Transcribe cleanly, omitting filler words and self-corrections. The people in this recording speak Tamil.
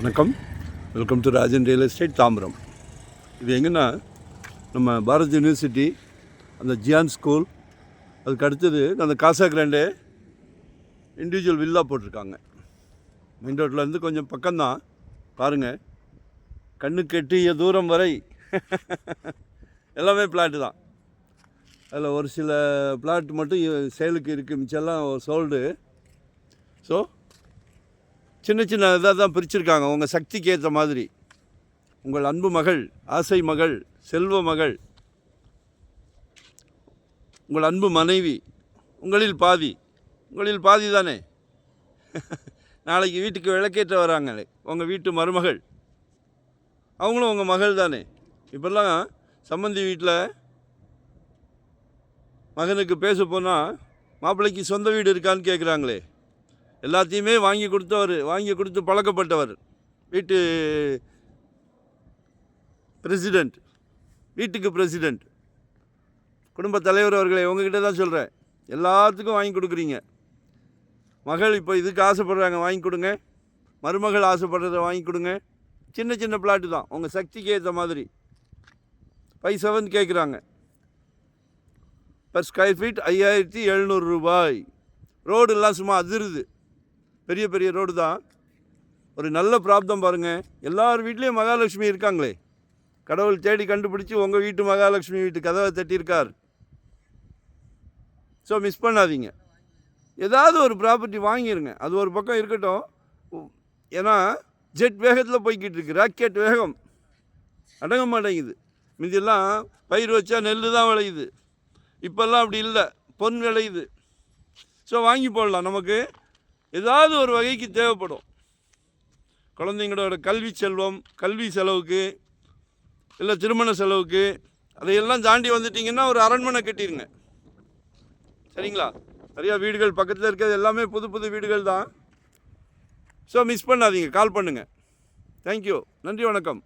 வணக்கம். Welcome to Rajan real estate Tambaram. இது எங்கன்னா நம்ம பாரத் யூனிவர்சிட்டி, அந்த ஜியான் ஸ்கூல், அதுக்கு அடுத்தது அந்த காசா கிராண்டே இண்டிவிஜுவல் வில்லா போட்டிருக்காங்க. மெயின் ரோட்லேருந்து கொஞ்சம் பக்கம்தான். பாருங்கள், கண்ணுக்கு எட்டிய தூரம் வரை எல்லாமே பிளாட்டு தான். அதில் ஒரு சில பிளாட் மட்டும் சேலுக்கு இருக்குது, மிச்செல்லாம் சோல்டு. ஸோ சின்ன சின்ன இதாக தான் பிரிச்சுருக்காங்க, உங்கள் சக்திக்கு ஏற்ற மாதிரி. உங்கள் அன்பு மகள், ஆசை மகள், செல்வ மகள், உங்கள் அன்பு மனைவி, உங்களில் பாதி தானே. நாளைக்கு வீட்டுக்கு விளக்கேற்ற வராங்களே உங்கள் வீட்டு மருமகள், அவங்களும் உங்கள் மகள் தானே. இப்போல்லாம் சம்பந்தி வீட்டில் மகனுக்கு பேச போனால் மாப்பிள்ளைக்கு சொந்த வீடு இருக்கான்னு கேட்குறாங்களே. எல்லாத்தையுமே வாங்கி கொடுத்து பழக்கப்பட்டவர் வீட்டு பிரசிடெண்ட், வீட்டுக்கு பிரசிடெண்ட், குடும்பத் தலைவர் அவர்களே, உங்ககிட்ட தான் சொல்கிறேன். எல்லாத்துக்கும் வாங்கி கொடுக்குறீங்க. மகள் இப்போ இதுக்கு ஆசைப்படுறாங்க, வாங்கி கொடுங்க. மருமகள் ஆசைப்படுறத வாங்கி கொடுங்க. சின்ன சின்ன பிளாட்டு தான், உங்கள் சக்திக்கு ஏற்ற மாதிரி. 5/7 கேட்குறாங்க. பர் ஸ்கொயர் ஃபீட் 5700 ரூபாய். ரோடெல்லாம் சும்மா அதிருது, பெரிய பெரிய ரோடு தான். ஒரு நல்ல பிராப்தம் பாருங்கள். எல்லார் வீட்லேயும் மகாலட்சுமி இருக்காங்களே. கடவுள் தேடி கண்டுபிடிச்சி உங்கள் வீட்டு மகாலட்சுமி வீட்டு கதவை தட்டியிருக்கார். ஸோ மிஸ் பண்ணாதீங்க. ஏதாவது ஒரு ப்ராப்பர்ட்டி வாங்கிடுங்க. அது ஒரு பக்கம் இருக்கட்டும். ஏன்னா ஜெட் வேகத்தில் போய்கிட்டு இருக்கு, ராக்கெட் வேகம், அடங்க மாட்டேங்குது. மீதியெல்லாம் பயிர் வச்சா நெல் தான் விளையுது. இப்போல்லாம் அப்படி இல்லை, பொன் விளையுது. ஸோ வாங்கி போடலாம். நமக்கு ஏதாவது ஒரு வகைக்கு தேவைப்படும். குழந்தைங்களோட கல்வி செலவுக்கு, இல்லை திருமண செலவுக்கு, அதையெல்லாம் தாண்டி வந்துட்டிங்கன்னா ஒரு அரண்மனை கட்டிடுங்க. சரிங்களா? நிறையா வீடுகள் பக்கத்தில் இருக்கிறது எல்லாமே புது வீடுகள் தான். ஸோ மிஸ் பண்ணாதீங்க, கால் பண்ணுங்கள். தேங்க்யூ. நன்றி, வணக்கம்.